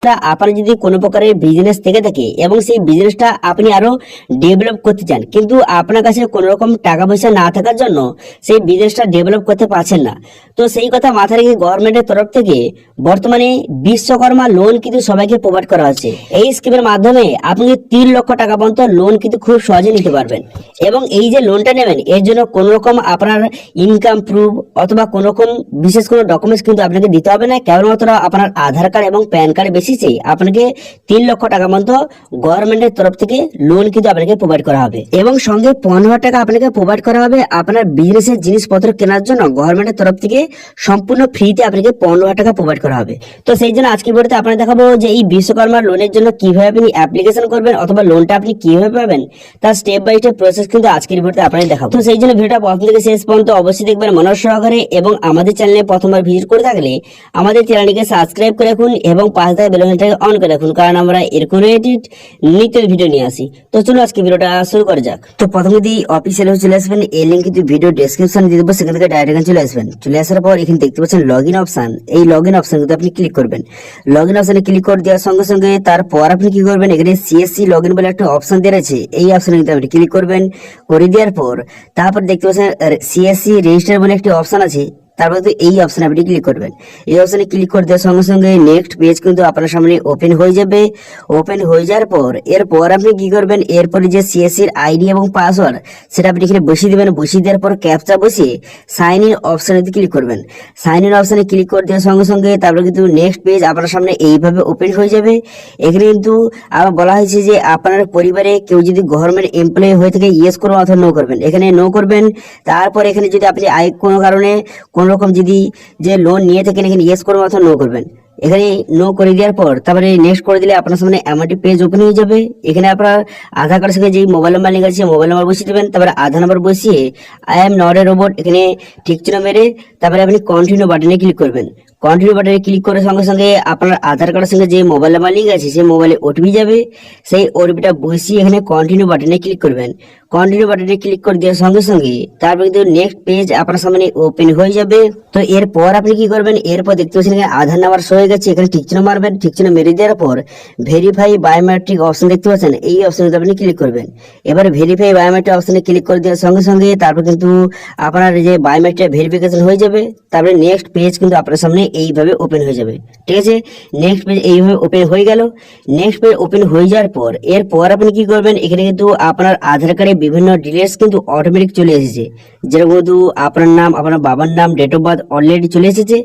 আপনার যদি কোনো প্রকারের বিজনেস থেকে থাকে এবং সেই বিজনেসটা আপনি আরো ডেভেলপ করতে চান, কিন্তু আপনার কাছে কোনো রকম টাকা পয়সা না থাকার জন্য সেই বিজনেসটা ডেভেলপ করতে পারছেন না, তো সেই কথা মাথায় রেখে গভর্নমেন্টের তরফ থেকে বর্তমানে বিশ্বকর্মা লোন কিন্তু সবাইকে প্রোভাইড করা হচ্ছে। এই স্কিমের মাধ্যমে আপনি 3 লক্ষ টাকা পর্যন্ত লোন কিন্তু খুব সহজে নিতে পারবেন। এবং এই যে লোনটা নেবেন এর জন্য কোনো রকম আপনার ইনকাম প্রুফ অথবা কোনো রকম বিশেষ কোনো ডকুমেন্টস কিন্তু আপনাকে দিতে হবে না, কেবলমাত্র আপনার আধার কার্ড এবং প্যান কার্ড বেসিসে আপনাকে 3 লক্ষ টাকা মতো গভর্নমেন্টের তরফ থেকে লোন কিন্তু আপনাকে প্রোভাইড করা হবে। এবং সঙ্গে 15,000 টাকা আপনাকে প্রোভাইড করা হবে আপনার বিজনেসের জিনিসপত্র কেনার জন্য। গভর্নমেন্টের তরফ থেকে সম্পূর্ণ ফ্রিতে আপনাকে 15,000 টাকা প্রোভাইড করা হবে। তো সেই জন্য আজকের ভিডিওতে আপনারা দেখাবো যে এই বিশ্বকর্মা লোনের জন্য কিভাবে আপনি অ্যাপ্লিকেশন করবেন অথবা লোনটা আপনি কিভাবে পাবেন, তার স্টেপ বাই স্টেপ প্রসেস কিন্তু আজকের ভিডিওতে আপনাদের দেখাবো। তো সেই জন্য ভিডিওটা প্রথম থেকে শেষ পর্যন্ত অবশ্যই দেখবেন মনোযোগ সহকারে, এবং আমাদের চ্যানেলে প্রথমবার ভিজিট করে থাকলে আমাদের চ্যানেলটিকে সাবস্ক্রাইব করে রাখুন এবং পাশে থাকা বেল আইকনটাকে অন করে রাখুন, কারণ আমরা এরকম রিলেটেড নিত্য ভিডিও নিয়ে আসি। তো চলুন আজকে ভিডিওটা শুরু করা যাক। তো প্রথমে যদি অফিসিয়াল চলে আসবেন, এই লিঙ্ক কিন্তু ভিডিও ডেসক্রিপশনে দিয়ে দেবো, সেখান থেকে ডাইরেক্ট চলে আসবেন। চলে আসার পর এখানে দেখতে পাচ্ছেন লগইন অপশন, এই লগইন অপশন কিন্তু আপনি ক্লিক করবেন। লগইন অপশনে ক্লিক করে দেওয়ার সঙ্গে সঙ্গে তারপর আপনি কি করবেন, এখানে সিএসসি লগইন বলে একটা অপশন দেওয়া আছে, এই অপশনে কিন্তু আপনি ক্লিক করবেন। করে দেওয়ার পর তারপর দেখতে পাচ্ছেন সিএসসি রেজিস্টার বলে একটি অপশন আছে, তারপর তো এই অপশনে আপনি ক্লিক করবেন। এই অপশনে ক্লিক করে দেওয়ার সঙ্গে সঙ্গে নেক্সট পেজ কিন্তু আপনার সামনে ওপেন হয়ে যাবে। ওপেন হয়ে যাওয়ার পর এরপর আপনি কি করবেন, এরপরে যে সিএসসির আইডি এবং পাসওয়ার্ড সেটা আপনি এখানে বসিয়ে দেবেন। বসিয়ে দেওয়ার পর ক্যাপচা বসিয়ে সাইন ইন অপশনে ক্লিক করবেন। সাইন ইন অপশনে ক্লিক করে দেওয়ার সঙ্গে সঙ্গে তারপরে কিন্তু নেক্সট পেজ আপনার সামনে এইভাবে ওপেন হয়ে যাবে। এখানে কিন্তু আবার বলা হয়েছে যে আপনার পরিবারে কেউ যদি গভর্নমেন্ট এমপ্লয়ি হয়ে থাকে ইয়েস করবেন অথবা নো করবেন, এখানে নো করবেন। তারপর এখানে যদি আপনি কোনো কারণে কোন রকম যদি যে লোন নিয়ে থাকেন এখানে ইয়েস করবেন অথবা নো করবেন। এখানে নো করে দেওয়ার পর তারপরে নেক্সট করে দিলে আপনার সামনে এমআরটি পেজ ওপেন হয়ে যাবে। এখানে আপনার আধার কার্ডের সঙ্গে যে মোবাইল নাম্বার লিখা আছে মোবাইল নাম্বার বসিয়ে দেবেন। তারপরে আধার নাম্বার বসিয়ে I am not a robot এখানে ঠিক চিহ্ন মেরে তারপরে আপনি কন্টিনিউ বাটনে ক্লিক করবেন। কন্টিনিউ বাটনে ক্লিক করার সঙ্গে সঙ্গে আপনার আধার কার্ডের সঙ্গে যে মোবাইল নাম্বার লিখে আছে সেই মোবাইলে ওটিপি যাবে। সেই ওটিপিটা বসিয়ে এখানে কন্টিনিউ বাটনে ক্লিক করবেন। কন্টিনিউ বাটনে ক্লিক করে দেওয়ার সঙ্গে সঙ্গে তারপর কিন্তু নেক্সট পেজ আপনার সামনে ওপেন হয়ে যাবে। তো এরপর আপনি কি করবেন, এরপর দেখতে পাচ্ছেন এখানে আধার নাম্বার শো হয়ে গেছে, এখানে ঠিক চিহ্ন মারবেন। ঠিক চিহ্ন মেরে দেওয়ার পর ভেরিফাই বায়োমেট্রিক অপশন দেখতে পাচ্ছেন, এই অপশনে আপনি ক্লিক করবেন। এবারে ভেরিফাই বায়োমেট্রিক অপশনে ক্লিক করে দেওয়ার সঙ্গে সঙ্গে তারপর কিন্তু আপনার যে বায়োমেট্রিক ভেরিফিকেশন হয়ে যাবে। তারপরে নেক্সট পেজ কিন্তু আপনার সামনে এইভাবে ওপেন হয়ে যাবে। ঠিক আছে, নেক্সট পেজ এইভাবে ওপেন হয়ে গেল। নেক্সট পেজ ওপেন হয়ে যাওয়ার পর এরপর আপনি কি করবেন, এখানে কিন্তু আপনার আধার কার্ডে বিভিন্ন ডিটেলস কিন্তু অটোমেটিক চলে এসেছে, যেরকম কিন্তু আপনার নাম, আপনার বাবার নাম, ডেট অফ বার্থ অলরেডি চলে এসেছে।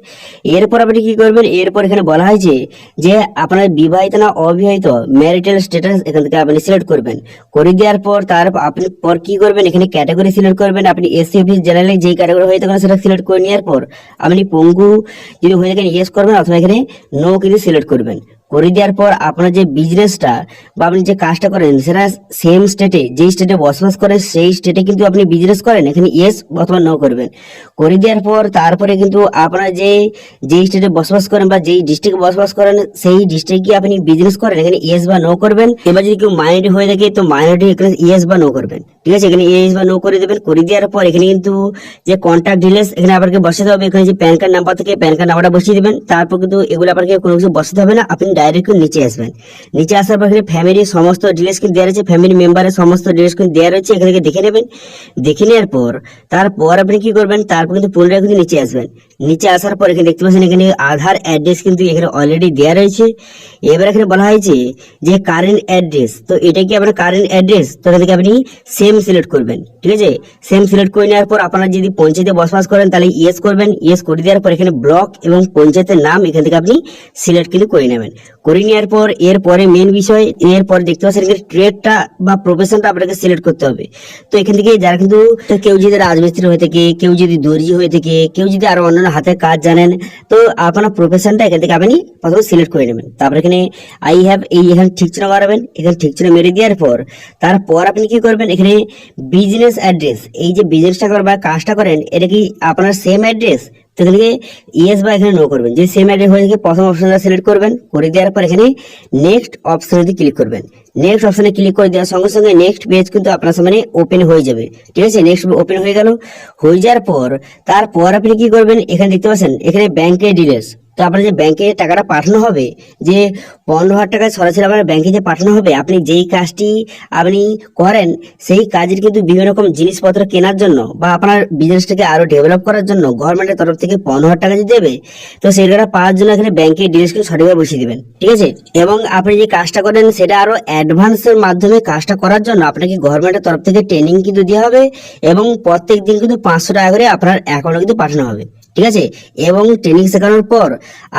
এরপর আপনি কি করবেন, এরপর এখানে বলা হয়েছে যে আপনার বিবাহিত না অবিবাহিত ম্যারিটাল স্ট্যাটাস এখান থেকে আপনি সিলেক্ট করবেন। করে দেওয়ার পর তারপর আপনি পর কি করবেন, এখানে ক্যাটাগরি সিলেক্ট করবেন। আপনি এসসি অফিস জেনারেল যেই ক্যাটাগরি হয়ে থাকেন সেটা সিলেক্ট করে নেওয়ার পর আপনি পঙ্গু যদি হয়ে থাকেন ইয়েস করবেন অথবা এখানে নো কিন্তু সিলেক্ট করবেন। করে দেওয়ার পর আপনার যে বিজনেসটা বা আপনি যে কাজটা করেন সেটা সেম স্টেটে, যেই স্টেটে বসবাস করেন সেই স্টেটে কিন্তু আপনি বিজনেস করেন, এখানে ইয়েস অথবা নো করবেন। করে দেওয়ার পর তারপরে কিন্তু আপনার যেই স্টেটে বসবাস করেন বা যেই ডিস্ট্রিক্টে বসবাস করেন সেই ডিস্ট্রিক্টে আপনি বিজনেস করেন, এখানে ইয়েস বা নো করবেন। এবার যদি কেউ মাইনরিটি হয়ে থাকে তো মাইনরিটি এখানে ইয়েস বা নো করবেন। ঠিক আছে, এখানে ইয়েস বা নো করে দেবেন। করে দেওয়ার পর এখানে কিন্তু যে কন্ট্যাক্ট ডিটেইলস এখানে আপনাকে বসাতে হবে। এখানে যে প্যান কার্ড নাম্বার থেকে প্যান কার্ড নাম্বারটা বসিয়ে দেবেন। তারপর কিন্তু এগুলো আপনাকে কোনো কিছু বসাতে হবে না, আপনি ডাইরেক্ট নিচে আসবেন। নিচে আসার পর এখানে ফ্যামিলির সমস্ত ডিটেইলস কিন্তু দেওয়া রয়েছে, ফ্যামিলি মেম্বারের সমস্ত ডিটেইলস কিন্তু দেওয়া রয়েছে, এখানে দেখে নেবেন। দেখে নেওয়ার পর তারপর আপনি কি করবেন, তারপর কিন্তু পুনরায় কিন্তু নিচে আসবেন। নিচে আসার পর এখানে দেখতে পাচ্ছেন এখানে আধার অ্যাড্রেস কিন্তু এখানে অলরেডি দেওয়া রয়েছে। এবার এখানে বলা হয়েছে যে কারেন্ট অ্যাড্রেস, তো এটা কি আপনার কারেন্ট অ্যাড্রেস, তো এখান থেকে আপনি সেম সিলেক্ট করবেন। ঠিক আছে, সেম সিলেক্ট করে নেওয়ার পর আপনারা যদি পঞ্চায়েতে বসবাস করেন তাহলে ইয়েস করবেন। ইয়েস করে দেওয়ার পর এখানে ব্লক এবং পঞ্চায়েতের নাম এখান থেকে আপনি সিলেক্ট কিন্তু করে নেবেন। করে নেওয়ার পর এরপরে মেন বিষয়, এরপর দেখতে পাচ্ছেন এখানে ট্রেডটা বা প্রফেশনটা আপনাকে সিলেক্ট করতে হবে। তো এখান থেকে যারা কিন্তু কেউ যদি রাজমিস্ত্রি হয়ে থাকে, কেউ যদি দর্জি হয়ে থাকে, কেউ যদি আরো অন্যান্য হাতের কাজ জানেন, তো আপনার প্রফেশনটা এখান থেকে আপনি প্রথমে সিলেক্ট করে নেবেন। তারপর এখানে আই হ্যাভ এখানে ঠিক চিহ্ন মারবেন। এখানে ঠিক চিহ্ন মেরে দেওয়ার পর তারপর আপনি কি করবেন, এখানে বিজনেস অ্যাড্রেস, এই যে বিজনেসটা করেন বা কাজটা করেন এটা কি আপনার সেম অ্যাড্রেস, তো এখানে ইয়েস বা এখানে নো করবেন। যে সেম অ্যাড্রেস হয়ে থাকে প্রথম অপশনটা সিলেক্ট করবেন। করে দেওয়ার পর এখানে নেক্সট অপশনে ক্লিক করবেন। নেক্সট অপশনে ক্লিক করে দেওয়ার সঙ্গে সঙ্গে নেক্সট পেজ কিন্তু আপনার সামনে ওপেন হয়ে যাবে। ঠিক আছে, নেক্সট ওপেন হয়ে গেল। হয়ে যাওয়ার পর তারপর আপনি কি করবেন, এখানে দেখতে পাচ্ছেন এখানে ব্যাংকের ডিটেলস, তো আপনার যে ব্যাংকে টাকাটা পাঠানো হবে, যে 15,000 টাকা সরাসরি আপনার ব্যাংকে যে পাঠানো হবে, আপনি যেই কাজটি আপনি করেন সেই কাজের কিন্তু বিভিন্ন রকম জিনিসপত্র কেনার জন্য বা আপনার বিজনেসটাকে আরো ডেভেলপ করার জন্য গভর্নমেন্টের তরফ থেকে 15,000 টাকা যে দেবে, তো সেই টাকাটা পাওয়ার জন্য এখানে ব্যাংকে ডিটেলস কিন্তু সঠিকভাবে বসিয়ে দিবেন, ঠিক আছে। এবং আপনি যে কাজটা করেন সেটা আরো অ্যাডভান্সের মাধ্যমে কাজটা করার জন্য আপনাকে গভর্নমেন্টের তরফ থেকে ট্রেনিং কিন্তু দেওয়া হবে এবং প্রত্যেক দিন কিন্তু 500 টাকা করে আপনার অ্যাকাউন্টে কিন্তু পাঠানো হবে, ঠিক আছে। এবং ট্রেনিং শেখানোর পর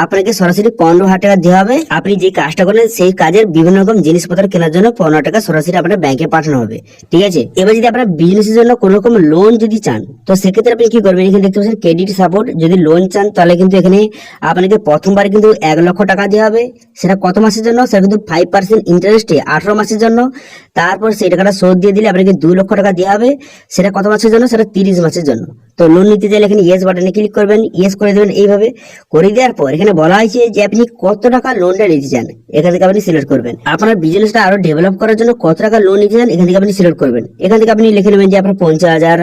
আপনাকে সরাসরি 15,000 টাকা দেওয়া হবে। আপনি যে কাজটা করেন সেই কাজের বিভিন্ন রকম জিনিসপত্র কেনার জন্য 15 টাকা সরাসরি আপনার ব্যাংকে পাঠানো হবে, ঠিক আছে। এবার যদি আপনার বিজনেসের জন্য কোনো রকম লোন যদি চান, তো সেক্ষেত্রে আপনি কি করবেন, এখানে দেখতে পাচ্ছেন ক্রেডিট সাপোর্ট। যদি লোন চান তাহলে কিন্তু এখানে আপনাকে প্রথমবার কিন্তু 1 লক্ষ টাকা দেওয়া হবে। সেটা কত মাসের জন্য, সেটা কিন্তু 5% ইন্টারেস্টে 18 মাসের জন্য। তারপর সেই টাকাটা শোধ দিয়ে দিলে আপনাকে 2 লক্ষ টাকা দেওয়া হবে। সেটা কত মাসের জন্য, সেটা 30 মাসের জন্য। তো লোন নিতে চাইলে এখানে ইয়েস বাটনে ক্লিক করবেন, ইয়েস করে দেবেন। এইভাবে করে দেওয়ার পর এখানে বলা হয়েছে যে আপনি কত টাকা লোনটা নিতে চান, এখান থেকে আপনি সিলেক্ট করবেন। আপনার বিজনেসটা আরো ডেভেলপ করার জন্য কত টাকা লোন নিতে চান এখান থেকে আপনি সিলেক্ট করবেন। এখান থেকে আপনি লিখে নেবেন যে আপনার 50,000,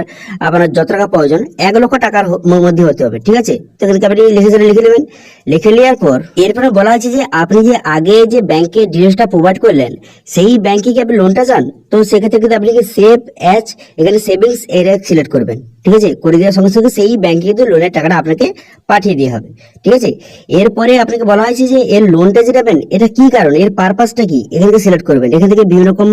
আপনার যত টাকা প্রয়োজন 1 লক্ষ টাকার মধ্যে হতে হবে, ঠিক আছে। তো এখান থেকে আপনি লিখে নেবেন। লিখে নেওয়ার পর এরপরে বলা হয়েছে যে আপনি যে আগে যে ব্যাংকে ডিটেলসটা প্রোভাইড করলেন সেই ব্যাংকে কি আপনি লোনটা চান, তো সেক্ষেত্রে কিন্তু আপনি সেভ অ্যাজ এখানে সেভিংস এরিয়া সিলেক্ট করবেন, ঠিক আছে। করে দেওয়ার সঙ্গে সঙ্গে সেই ব্যাংকে কিন্তু লোনের টাকাটা আপনাকে পাঠিয়ে দেওয়া হবে, ঠিক আছে। এরপরে আপনাকে বলা হয়েছে যে এর লোনটা যে নেবেন এটা কি কারণ, এর পারপাসটা কি, এখান থেকে সিলেক্ট করবেন। এখান থেকে বিভিন্ন রকম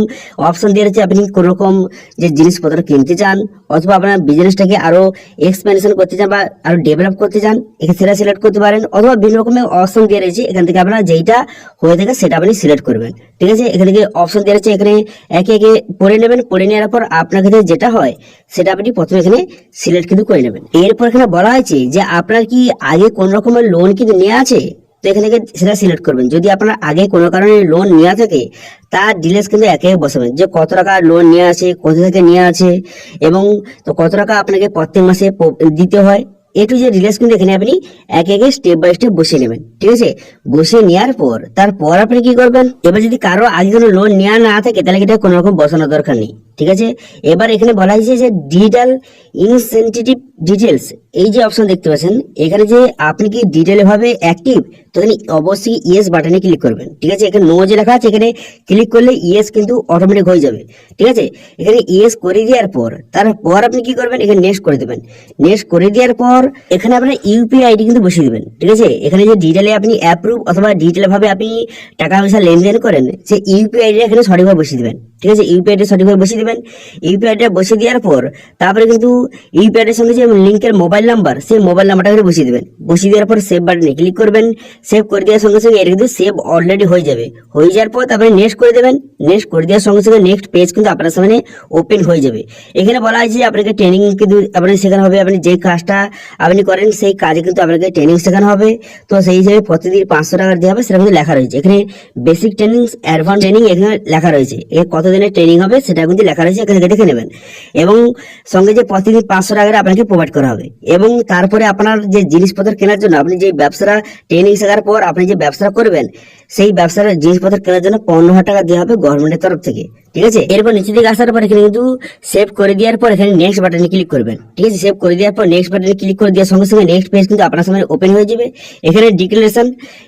অপশন দিয়ে রয়েছে, আপনি কোন রকম যে জিনিসপত্র কিনতে চান অথবা আপনার বিজনেসটাকে আরো এক্সপেনশন করতে চান বা আরো ডেভেলপ করতে চান, এখানে সেটা সিলেক্ট করতে পারেন। অথবা বিভিন্ন রকমের অপশন দিয়ে রয়েছে, এখান থেকে আপনারা যেইটা হয়ে থাকে সেটা আপনি সিলেক্ট করবেন, ঠিক আছে। এখান থেকে অপশন দিয়ে রয়েছে, এখানে একে একে পড়ে নেবেন। পড়ে নেওয়ার পর আপনার কাছে যেটা হয় সেটা আপনি প্রথমে এখানে সিলেক্ট কিন্তু করে নেবেন। এরপর এখানে বলা হয়েছে যে আপনার কি আগে কোন রকমের লোন কিন্তু নেওয়া আছে, তো এখানে সেটা সিলেক্ট করবেন। যদি আপনার আগে কোনো কারণে লোন নেওয়া থাকে তার ডিটেলস কিন্তু একে বসাবেন, যে কত টাকা লোন নেওয়া আছে, কোথা থেকে নেওয়া আছে এবং তো কত টাকা আপনাকে প্রত্যেক মাসে দিতে হয়, একটু যে ডিটেলস কিন্তু এখানে আপনি একে একে স্টেপ বাই স্টেপ বসিয়ে নেবেন, ঠিক আছে। বসিয়ে নেওয়ার পর তারপর আপনি কি করবেন, এবার যদি কারো আগে কোনো লোন নেওয়া না থাকে তাহলে এটা কোনো রকম বসানোর দরকার নেই, ঠিক আছে। এবার এখানে বলা হয়েছে যে ডিজিটাল ইনসেনসিটিভ ডিটেলস, এই যে অপশন দেখতে পাচ্ছেন এখানে যে আপনি কি ডিটেল ভাবে অ্যাক্টিভ, তো এখানে অবশ্যই ইয়েস বাটনে ক্লিক করবেন, ঠিক আছে। এখানে নো যে লেখা আছে এখানে ক্লিক করলে ইয়েস কিন্তু অটোমেটিক হয়ে যাবে, ঠিক আছে। এখানে ইয়েস করে দেওয়ার পর তারপর আপনি কি করবেন, এখানে নেক্সট করে দেবেন। নেক্সট করে দেওয়ার পর এখানে আপনার ইউপিআই আইডি কিন্তু বসিয়ে দেবেন, ঠিক আছে। এখানে যে ডিটেলে আপনি অ্যাপ্রুভ অথবা ডিটেল ভাবে আপনি টাকা পয়সা লেনদেন করেন সেই ইউপিআই আইডি এখানে সঠিকভাবে বসিয়ে দেবেন, ঠিক আছে। ইউপিআই আইডি সঠিকভাবে বসিয়ে দেবেন। ইউপিআই আইডি বসিয়ে দেওয়ার পর তারপরে কিন্তু ইউপিআই আইডির সঙ্গে যে লিঙ্কের মোবাইল নাম্বার সেই মোবাইল নাম্বারটা এখানে বসিয়ে দেবেন। বসিয়ে দেওয়ার পর সেভ বাটনে ক্লিক করবেন। সেভ করে দেওয়ার সঙ্গে সঙ্গে এটা কিন্তু সেভ অলরেডি হয়ে যাবে। হয়ে যাওয়ার পর তারপরে নেক্সট করে দেবেন। নেক্সট করে দেওয়ার সঙ্গে সঙ্গে নেক্সট পেজ কিন্তু আপনার সামনে ওপেন হয়ে যাবে। এখানে বলা হয়েছে যে আপনাকে ট্রেনিং কিন্তু আপনাকে শেখানো হবে। আপনি যে কাজটা আপনি করেন সেই কাজে কিন্তু আপনাকে ট্রেনিং শেখানো হবে। তো সেই হিসেবে প্রতিদিন 500 টাকা দেওয়া হবে, সেটা কিন্তু লেখা রয়েছে এখানে। বেসিক ট্রেনিং, অ্যাডভান্স ট্রেনিং এখানে লেখা রয়েছে। এর কতদিনের ট্রেনিং হবে সেটা কিন্তু লেখা রয়েছে, এখানে দেখে নেবেন। এবং সঙ্গে যে প্রতিদিন 500 টাকা আপনাকে প্রোভাইড করা হবে। এবং তারপরে আপনার যে জিনিসপত্র কেনার জন্য আপনি যে ব্যবসাটা ট্রেনিং শেখার পর আপনি যে ব্যবসাটা করবেন সেই ব্যবসার জিনিসপত্র কেনার জন্য 15,000 টাকা দেওয়া হবে গভর্নমেন্টের তরফ থেকে, ঠিক আছে। এরপর নিচে দিকে আসার পর এখানে কিন্তু সেভ করে দেওয়ার পর এখানে নেক্সট বাটনে ক্লিক করবেন, ঠিক আছে। সেভ করে দেওয়ার পর নেক্সট বাটনে ক্লিক করে দেওয়ার সঙ্গে সঙ্গে নেক্সট পেজ কিন্তু আপনার সামনে ওপেন হয়ে যাবে। এখানে ডিক্লারেশন,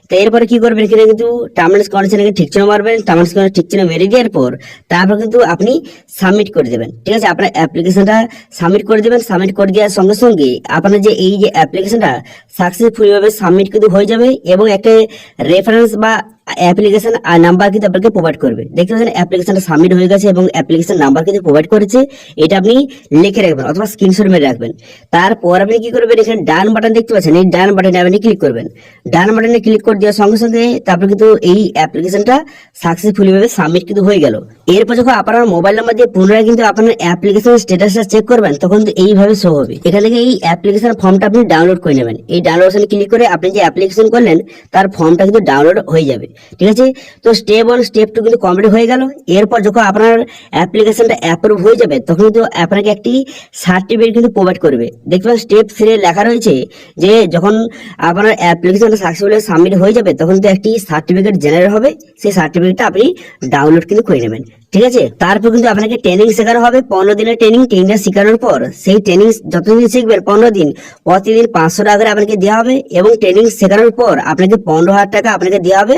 তো এরপরে কি করবেন, এখানে কিন্তু টার্মস কন্ডিশনকে ঠিক চিহ্ন মারবেন। টার্মস কন্ডিশন ঠিক চিহ্ন মেরে দেওয়ার পর তারপর কিন্তু আপনি সাবমিট করে দেবেন, ঠিক আছে। আপনার অ্যাপ্লিকেশনটা সাবমিট করে দেবেন। সাবমিট করে দেওয়ার সঙ্গে সঙ্গে আপনার যে এই যে অ্যাপ্লিকেশনটা সাকসেসফুলি ভাবে সাবমিট কিন্তু হয়ে যাবে এবং একটা রেফারেন্স বা অ্যাপ্লিকেশন নাম্বার কিন্তু আপনাকে প্রোভাইড করবে। দেখতে পাচ্ছেন অ্যাপ্লিকেশনটা সাবমিট হয়ে গেছে এবং অ্যাপ্লিকেশন নাম্বার কিন্তু প্রোভাইড করেছে। এটা আপনি লিখে রাখবেন অথবা স্ক্রিনশট মেরে রাখবেন। তারপর আপনি কি করবেন, এখানে ডান বাটন দেখতে পাচ্ছেন, এই ডান বাটনে আপনি ক্লিক করবেন। ডান বাটনে ক্লিক করে দেওয়ার সঙ্গে সঙ্গে তারপর কিন্তু এই অ্যাপ্লিকেশনটা সাকসেসফুলি ভাবে সাবমিট কিন্তু হয়ে গেল। এরপর যখন আপনার মোবাইল নাম্বার দিয়ে পুনরায় কিন্তু আপনার অ্যাপ্লিকেশন স্ট্যাটাসটা চেক করবেন তখন কিন্তু এইভাবে শো হবে। এখান থেকে এই অ্যাপ্লিকেশন ফর্মটা আপনি ডাউনলোড করে নেবেন। এই ডাউনলোড অপশনে ক্লিক করে আপনি যে অ্যাপ্লিকেশন করলেন তার ফর্মটা কিন্তু ডাউনলোড হয়ে যাবে, ঠিক আছে। তো স্টেপ 1 স্টেপ 2 কিন্তু কমপ্লিট হয়ে গেল। এরপর যখন আপনার অ্যাপ্লিকেশনটা অ্যাপ্রুভ হয়ে যাবে তখন কিন্তু আপনাকে একটি সার্টিফিকেট কিন্তু প্রোভাইড করবে। দেখবেন স্টেপ 3 লেখা রয়েছে যে যখন আপনার অ্যাপ্লিকেশনটা সাকসেসফুলি সাবমিট হয়ে যাবে তখন কিন্তু একটি সার্টিফিকেট জেনারেট হবে। সেই সার্টিফিকেটটা আপনি ডাউনলোড কিন্তু করে নেবেন, ঠিক আছে। তারপর কিন্তু আপনাকে ট্রেনিং শেখানো হবে, 15 দিনের ট্রেনিংটা শেখানোর পর সেই ট্রেনিং যতদিন শিখবেন 15 দিন, প্রতিদিন 500 টাকা করে আপনাকে দেওয়া হবে। এবং ট্রেনিং শেখানোর পর আপনাকে 15,000 টাকা আপনাকে দেওয়া হবে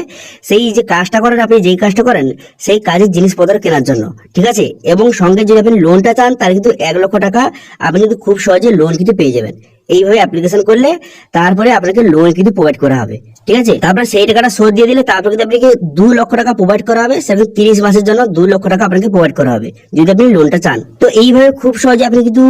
সেই যে কাজটা করেন, আপনি যেই কাজটা করেন সেই কাজের জিনিসপত্র কেনার জন্য, ঠিক আছে। এবং সঙ্গে যদি আপনি লোনটা চান তাহলে কিন্তু 1 লক্ষ টাকা আপনি কিন্তু খুব সহজে লোন কিন্তু পেয়ে যাবেন। এইভাবে অ্যাপ্লিকেশন করলে তারপরে আপনাকে লোন কিন্তু প্রোভাইড করা হবে, ঠিক আছে। তারপরে সেই টাকাটা শোধ দিয়ে দিলে তারপরে কিন্তু আপনাকে 2 লক্ষ টাকা প্রোভাইড করা হবে, সেটা 30 মাসের জন্য 2 লক্ষ টাকা আপনাকে প্রোভাইড করা হবে যদি আপনি লোনটা চান। তো এইভাবে খুব সহজে আপনি কিন্তু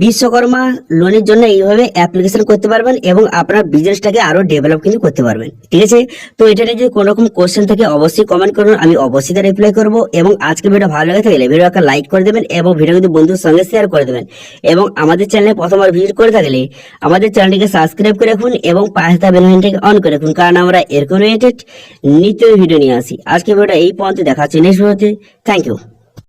বিশ্বকর্মা লোনের জন্য এইভাবে অ্যাপ্লিকেশন করতে পারবেন এবং আপনার বিজনেসটাকে আরো ডেভেলপ কিন্তু করতে পারবেন, ঠিক আছে। তো এটা নিয়ে যদি কোনো রকম কোশ্চেন থাকে অবশ্যই কমেন্ট করুন, আমি অবশ্যই তার রিপ্লাই করবো। এবং আজকে ভিডিও ভালো লাগে থাকলে ভিডিও একটা লাইক করে দেবেন এবং ভিডিও কিন্তু বন্ধুর সঙ্গে শেয়ার করে দেবেন। এবং আমাদের চ্যানেলে প্রথমবার ভিজিট করে থাকলে আমাদের চ্যানেলটিকে সাবস্ক্রাইব করে রাখুন এবং পাশে থাকা বেল আইকনটিকে অন করে রাখুন, কারণ আমরা এরকম রিলেটেড নিত্য ভিডিও নিয়ে আসি। আজকে ভিডিওটা এই পর্যন্ত, দেখা হচ্ছে নেক্সট ভিডিওতে। Thank you.